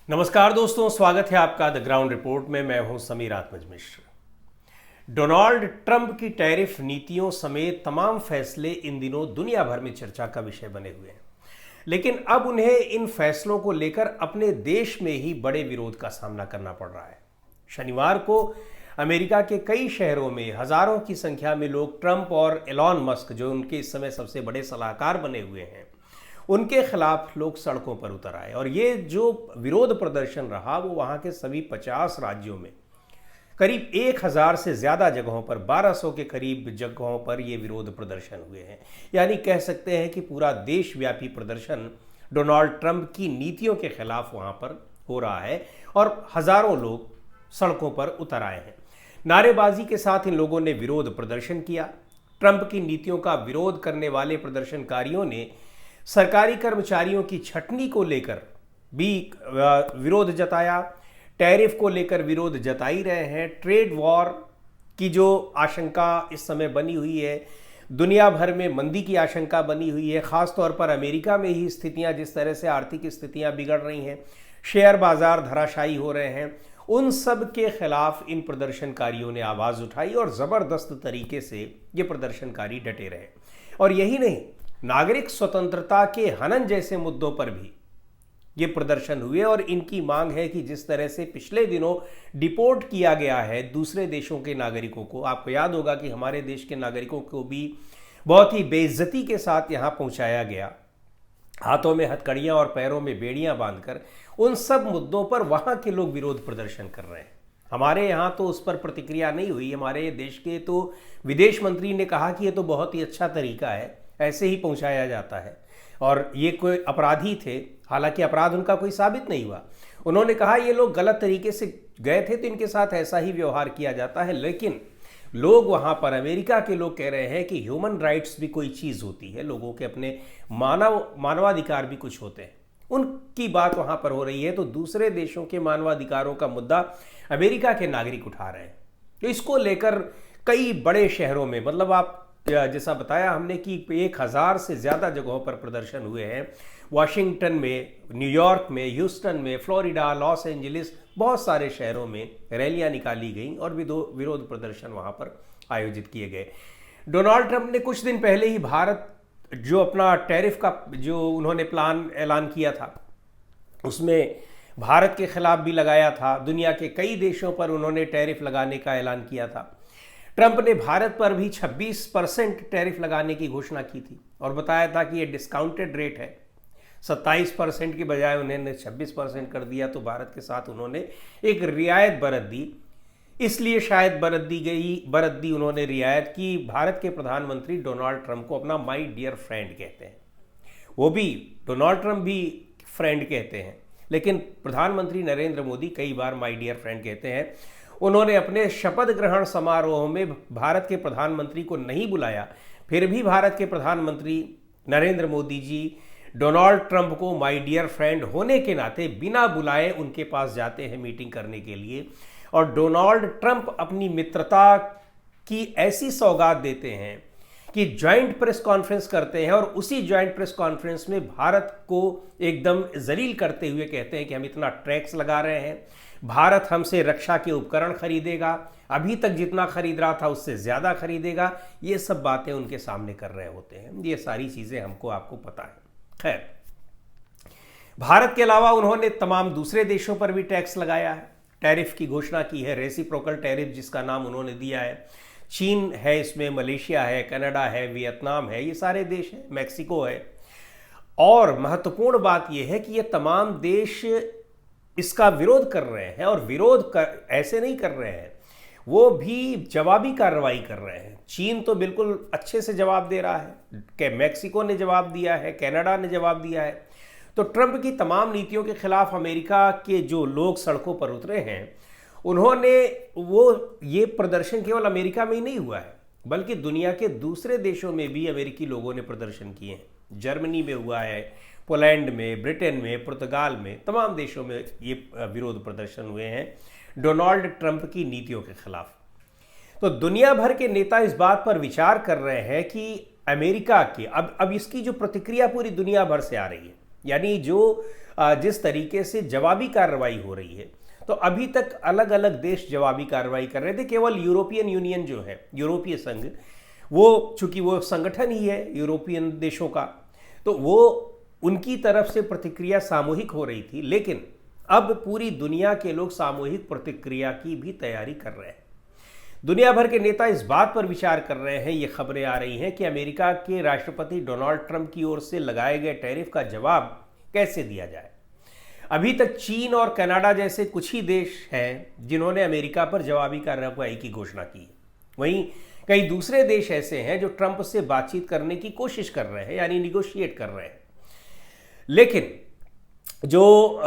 नमस्कार दोस्तों, स्वागत है आपका द ग्राउंड रिपोर्ट में। मैं हूं समीर आत्मज मिश्र। डोनाल्ड ट्रंप की टैरिफ नीतियों समेत तमाम फैसले इन दिनों दुनिया भर में चर्चा का विषय बने हुए हैं, लेकिन अब उन्हें इन फैसलों को लेकर अपने देश में ही बड़े विरोध का सामना करना पड़ रहा है। शनिवार को अमेरिका के कई शहरों में हजारों की संख्या में लोग ट्रंप और एलॉन मस्क, जो उनके इस समय सबसे बड़े सलाहकार बने हुए हैं, उनके खिलाफ लोग सड़कों पर उतर आए। और ये जो विरोध प्रदर्शन रहा वो वहाँ के सभी 50 राज्यों में करीब 1000 से ज़्यादा जगहों पर, 1200 के करीब जगहों पर ये विरोध प्रदर्शन हुए हैं। यानी कह सकते हैं कि पूरा देशव्यापी प्रदर्शन डोनाल्ड ट्रंप की नीतियों के खिलाफ वहाँ पर हो रहा है और हज़ारों लोग सड़कों पर उतर आए हैं। नारेबाजी के साथ इन लोगों ने विरोध प्रदर्शन किया। ट्रंप की नीतियों का विरोध करने वाले प्रदर्शनकारियों ने सरकारी कर्मचारियों की छटनी को लेकर भी विरोध जताया, टैरिफ को लेकर विरोध जता ही रहे हैं। ट्रेड वॉर की जो आशंका इस समय बनी हुई है, दुनिया भर में मंदी की आशंका बनी हुई है, ख़ासतौर पर अमेरिका में ही स्थितियां, जिस तरह से आर्थिक स्थितियां बिगड़ रही हैं, शेयर बाजार धराशायी हो रहे हैं, उन सब के खिलाफ इन प्रदर्शनकारियों ने आवाज़ उठाई और ज़बरदस्त तरीके से ये प्रदर्शनकारी डटे रहे। और यही नहीं, नागरिक स्वतंत्रता के हनन जैसे मुद्दों पर भी ये प्रदर्शन हुए। और इनकी मांग है कि जिस तरह से पिछले दिनों डिपोर्ट किया गया है दूसरे देशों के नागरिकों को, आपको याद होगा कि हमारे देश के नागरिकों को भी बहुत ही बेइज्जती के साथ यहाँ पहुँचाया गया, हाथों में हथकड़ियाँ और पैरों में बेड़ियाँ बांधकर। उन सब मुद्दों पर वहाँ के लोग विरोध प्रदर्शन कर रहे हैं। हमारे यहाँ तो उस पर प्रतिक्रिया नहीं हुई। हमारे देश के तो विदेश मंत्री ने कहा कि ये तो बहुत ही अच्छा तरीका है, ऐसे ही पहुंचाया जाता है। और ये कोई अपराधी थे, हालांकि अपराध उनका कोई साबित नहीं हुआ। उन्होंने कहा ये लोग गलत तरीके से गए थे तो इनके साथ ऐसा ही व्यवहार किया जाता है। लेकिन लोग वहाँ पर, अमेरिका के लोग कह रहे हैं कि ह्यूमन राइट्स भी कोई चीज़ होती है, लोगों के अपने मानवाधिकार भी कुछ होते हैं, उनकी बात वहाँ पर हो रही है। तो दूसरे देशों के मानवाधिकारों का मुद्दा अमेरिका के नागरिक उठा रहे हैं। तो इसको लेकर कई बड़े शहरों में, मतलब आप जैसा बताया हमने कि 1000 से ज़्यादा जगहों पर प्रदर्शन हुए हैं। वाशिंगटन में, न्यूयॉर्क में, ह्यूस्टन में, फ्लोरिडा, लॉस एंजलिस, बहुत सारे शहरों में रैलियां निकाली गईं और विरोध प्रदर्शन वहां पर आयोजित किए गए। डोनाल्ड ट्रंप ने कुछ दिन पहले ही भारत जो अपना टैरिफ का जो उन्होंने प्लान ऐलान किया था, उसमें भारत के खिलाफ भी लगाया था। दुनिया के कई देशों पर उन्होंने टैरिफ लगाने का ऐलान किया था। ट्रंप ने भारत पर भी 26% टैरिफ लगाने की घोषणा की थी और बताया था कि ये डिस्काउंटेड रेट है। 27% की बजाय उन्होंने 26% कर दिया। तो भारत के साथ उन्होंने एक रियायत बरत दी। इसलिए शायद बरत दी उन्होंने रियायत कि भारत के प्रधानमंत्री डोनाल्ड ट्रंप को अपना माई डियर फ्रेंड कहते हैं। वो भी, डोनाल्ड ट्रंप भी फ्रेंड कहते हैं, लेकिन प्रधानमंत्री नरेंद्र मोदी कई बार माई डियर फ्रेंड कहते हैं। उन्होंने अपने शपथ ग्रहण समारोह में भारत के प्रधानमंत्री को नहीं बुलाया, फिर भी भारत के प्रधानमंत्री नरेंद्र मोदी जी डोनाल्ड ट्रंप को माय डियर फ्रेंड होने के नाते बिना बुलाए उनके पास जाते हैं मीटिंग करने के लिए। और डोनाल्ड ट्रंप अपनी मित्रता की ऐसी सौगात देते हैं कि ज्वाइंट प्रेस कॉन्फ्रेंस करते हैं और उसी ज्वाइंट प्रेस कॉन्फ्रेंस में भारत को एकदम जलील करते हुए कहते हैं कि हम इतना टैक्स लगा रहे हैं, भारत हमसे रक्षा के उपकरण खरीदेगा, अभी तक जितना खरीद रहा था उससे ज़्यादा खरीदेगा। ये सब बातें उनके सामने कर रहे होते हैं। ये सारी चीज़ें हमको आपको पता है। खैर, भारत के अलावा उन्होंने तमाम दूसरे देशों पर भी टैक्स लगाया है, टैरिफ की घोषणा की है, रेसिप्रोकल टैरिफ जिसका नाम उन्होंने दिया है। चीन है इसमें, मलेशिया है, कनाडा है, वियतनाम है, ये सारे देश हैं, मैक्सिको है। और महत्वपूर्ण बात यह है कि ये तमाम देश इसका विरोध कर रहे हैं और ऐसे नहीं कर रहे हैं, वो भी जवाबी कार्रवाई कर रहे हैं। चीन तो बिल्कुल अच्छे से जवाब दे रहा है, मैक्सिको ने जवाब दिया है, कनाडा ने जवाब दिया है। तो ट्रंप की तमाम नीतियों के खिलाफ अमेरिका के जो लोग सड़कों पर उतरे हैं, उन्होंने ये प्रदर्शन केवल अमेरिका में ही नहीं हुआ है, बल्कि दुनिया के दूसरे देशों में भी अमेरिकी लोगों ने प्रदर्शन किए हैं। जर्मनी में हुआ है, पोलैंड में, ब्रिटेन में, पुर्तगाल में, तमाम देशों में ये विरोध प्रदर्शन हुए हैं डोनाल्ड ट्रंप की नीतियों के खिलाफ। तो दुनिया भर के नेता इस बात पर विचार कर रहे हैं कि अमेरिका की अब इसकी जो प्रतिक्रिया पूरी दुनिया भर से आ रही है, यानी जो जिस तरीके से जवाबी कार्रवाई हो रही है, तो अभी तक अलग अलग देश जवाबी कार्रवाई कर रहे थे। केवल यूरोपियन यूनियन जो है, यूरोपीय संघ, वो चूंकि वो संगठन ही है यूरोपियन देशों का, तो वो उनकी तरफ से प्रतिक्रिया सामूहिक हो रही थी। लेकिन अब पूरी दुनिया के लोग सामूहिक प्रतिक्रिया की भी तैयारी कर रहे हैं। दुनिया भर के नेता इस बात पर विचार कर रहे हैं, ये खबरें आ रही हैं कि अमेरिका के राष्ट्रपति डोनाल्ड ट्रंप की ओर से लगाए गए टैरिफ का जवाब कैसे दिया जाए। अभी तक चीन और कनाडा जैसे कुछ ही देश हैं जिन्होंने अमेरिका पर जवाबी कार्रवाई की घोषणा की है। वहीं कई दूसरे देश ऐसे हैं जो ट्रंप से बातचीत करने की कोशिश कर रहे हैं, यानी निगोशिएट कर रहे हैं। लेकिन जो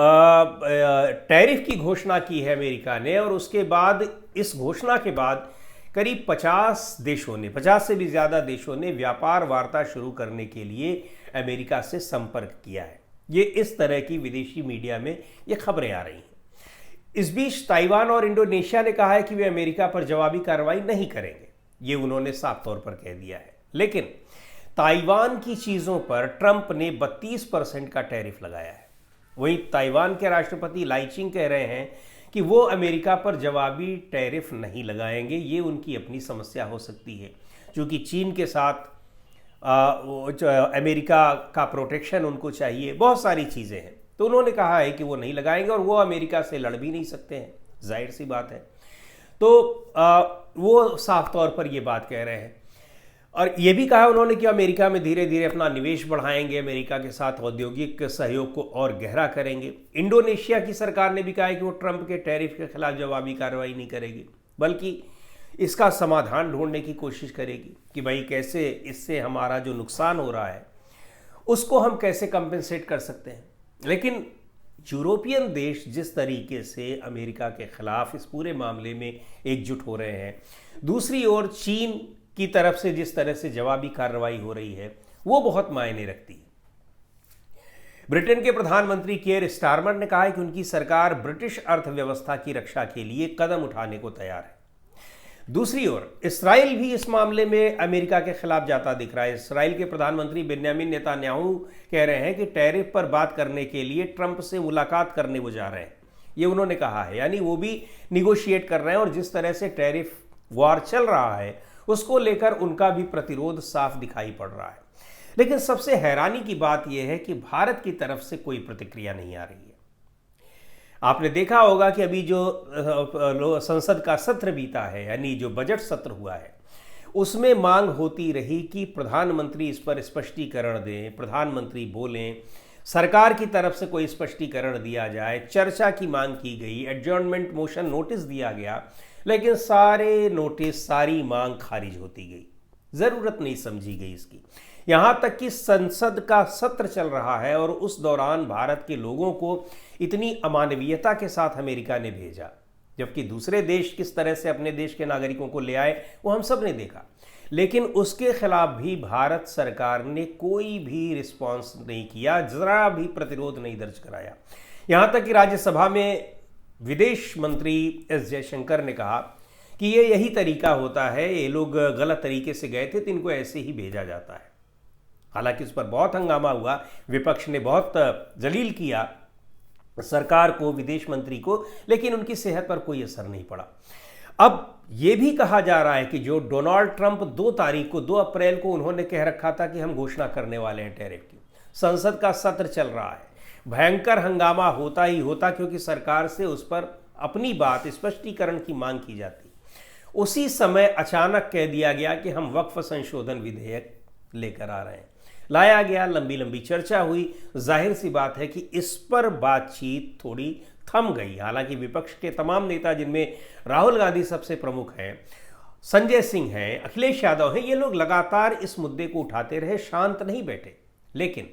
टैरिफ की घोषणा की है अमेरिका ने, और उसके बाद इस घोषणा के बाद करीब 50 देशों ने, 50 से भी ज़्यादा देशों ने व्यापार वार्ता शुरू करने के लिए अमेरिका से संपर्क किया है। ये इस तरह की विदेशी मीडिया में ये खबरें आ रही हैं। इस बीच ताइवान और इंडोनेशिया ने कहा है कि वे अमेरिका पर जवाबी कार्रवाई नहीं करेंगे, ये उन्होंने साफ तौर पर कह दिया है। लेकिन ताइवान की चीज़ों पर ट्रंप ने 32% का टैरिफ लगाया है। वहीं ताइवान के राष्ट्रपति लाई चिंग कह रहे हैं कि वो अमेरिका पर जवाबी टैरिफ नहीं लगाएंगे, ये उनकी अपनी समस्या हो सकती है, क्योंकि चीन के साथ अमेरिका का प्रोटेक्शन उनको चाहिए, बहुत सारी चीज़ें हैं। तो उन्होंने कहा है कि वो नहीं लगाएंगे, और वो अमेरिका से लड़ भी नहीं सकते हैं, जाहिर सी बात है। तो वो साफ तौर पर ये बात कह रहे हैं। और ये भी कहा उन्होंने कि अमेरिका में धीरे धीरे अपना निवेश बढ़ाएंगे, अमेरिका के साथ औद्योगिक सहयोग को और गहरा करेंगे। इंडोनेशिया की सरकार ने भी कहा है कि वो ट्रंप के टैरिफ के खिलाफ जवाबी कार्रवाई नहीं करेगी, बल्कि इसका समाधान ढूंढने की कोशिश करेगी कि भाई कैसे इससे हमारा जो नुकसान हो रहा है उसको हम कैसे कंपेंसेट कर सकते हैं। लेकिन यूरोपियन देश जिस तरीके से अमेरिका के खिलाफ इस पूरे मामले में एकजुट हो रहे हैं, दूसरी ओर चीन की तरफ से जिस तरह से जवाबी कार्रवाई हो रही है, वो बहुत मायने रखती है। ब्रिटेन के प्रधानमंत्री केयर स्टारमर ने कहा है कि उनकी सरकार ब्रिटिश अर्थव्यवस्था की रक्षा के लिए कदम उठाने को तैयार है। दूसरी ओर इसराइल भी इस मामले में अमेरिका के खिलाफ जाता दिख रहा है। इसराइल के प्रधानमंत्री बेन्यामिन नेतन्याहू कह रहे हैं कि टैरिफ पर बात करने के लिए ट्रंप से मुलाकात करने वो जा रहे हैं, ये उन्होंने कहा है। यानी वो भी निगोशिएट कर रहे हैं, और जिस तरह से टैरिफ वॉर चल रहा है उसको लेकर उनका भी प्रतिरोध साफ दिखाई पड़ रहा है। लेकिन सबसे हैरानी की बात यह है कि भारत की तरफ से कोई प्रतिक्रिया नहीं आ रही है। आपने देखा होगा कि अभी जो संसद का सत्र बीता है, यानी जो बजट सत्र हुआ है, उसमें मांग होती रही कि प्रधानमंत्री इस पर स्पष्टीकरण दें, प्रधानमंत्री बोलें, सरकार की तरफ से कोई स्पष्टीकरण दिया जाए। चर्चा की मांग की गई, एडजर्नमेंट मोशन नोटिस दिया गया, लेकिन सारे नोटिस, सारी मांग खारिज होती गई, ज़रूरत नहीं समझी गई इसकी। यहाँ तक कि संसद का सत्र चल रहा है और उस दौरान भारत के लोगों को इतनी अमानवीयता के साथ अमेरिका ने भेजा, जबकि दूसरे देश किस तरह से अपने देश के नागरिकों को ले आए वो हम सब ने देखा। लेकिन उसके खिलाफ भी भारत सरकार ने कोई भी रिस्पॉन्स नहीं किया, ज़रा भी प्रतिरोध नहीं दर्ज कराया। यहाँ तक कि राज्यसभा में विदेश मंत्री एस जयशंकर ने कहा कि ये यही तरीका होता है, ये लोग गलत तरीके से गए थे तो इनको ऐसे ही भेजा जाता है। हालांकि उस पर बहुत हंगामा हुआ, विपक्ष ने बहुत जलील किया सरकार को, विदेश मंत्री को, लेकिन उनकी सेहत पर कोई असर नहीं पड़ा। अब ये भी कहा जा रहा है कि जो डोनाल्ड ट्रंप 2 तारीख को, 2 अप्रैल को उन्होंने कह रखा था कि हम घोषणा करने वाले हैं टैरिफ की, संसद का सत्र चल रहा है, भयंकर हंगामा होता ही होता, क्योंकि सरकार से उस पर अपनी बात, स्पष्टीकरण की मांग की जाती। उसी समय अचानक कह दिया गया कि हम वक्फ संशोधन विधेयक लेकर आ रहे हैं, लाया गया, लंबी लंबी चर्चा हुई। जाहिर सी बात है कि इस पर बातचीत थोड़ी थम गई। हालांकि विपक्ष के तमाम नेता, जिनमें राहुल गांधी सबसे प्रमुख हैं, संजय सिंह हैं, अखिलेश यादव हैं, ये लोग लगातार इस मुद्दे को उठाते रहे, शांत नहीं बैठे। लेकिन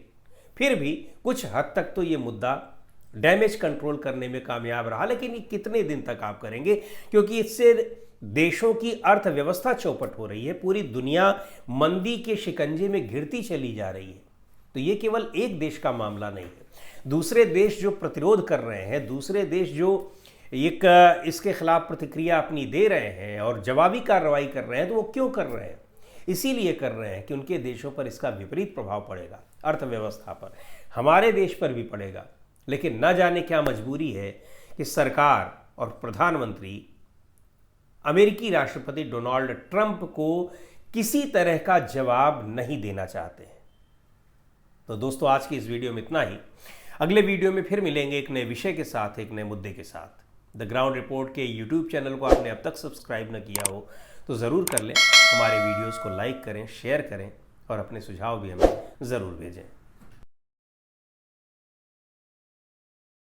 फिर भी कुछ हद तक तो ये मुद्दा डैमेज कंट्रोल करने में कामयाब रहा। लेकिन ये कितने दिन तक आप करेंगे, क्योंकि इससे देशों की अर्थव्यवस्था चौपट हो रही है, पूरी दुनिया मंदी के शिकंजे में घिरती चली जा रही है। तो ये केवल एक देश का मामला नहीं है, दूसरे देश जो प्रतिरोध कर रहे हैं, दूसरे देश जो एक इसके खिलाफ प्रतिक्रिया अपनी दे रहे हैं और जवाबी कार्रवाई कर रहे हैं, तो वो क्यों कर रहे हैं? इसीलिए कर रहे हैं कि उनके देशों पर इसका विपरीत प्रभाव पड़ेगा, अर्थव्यवस्था पर। हमारे देश पर भी पड़ेगा। लेकिन न जाने क्या मजबूरी है कि सरकार और प्रधानमंत्री अमेरिकी राष्ट्रपति डोनाल्ड ट्रंप को किसी तरह का जवाब नहीं देना चाहते हैं। तो दोस्तों, आज की इस वीडियो में इतना ही। अगले वीडियो में फिर मिलेंगे एक नए विषय के साथ, एक नए मुद्दे के साथ। द ग्राउंड रिपोर्ट के यूट्यूब चैनल को आपने अब तक सब्सक्राइब न किया हो तो ज़रूर कर लें। हमारे वीडियोस को लाइक करें, शेयर करें और अपने सुझाव भी हमें ज़रूर भेजें।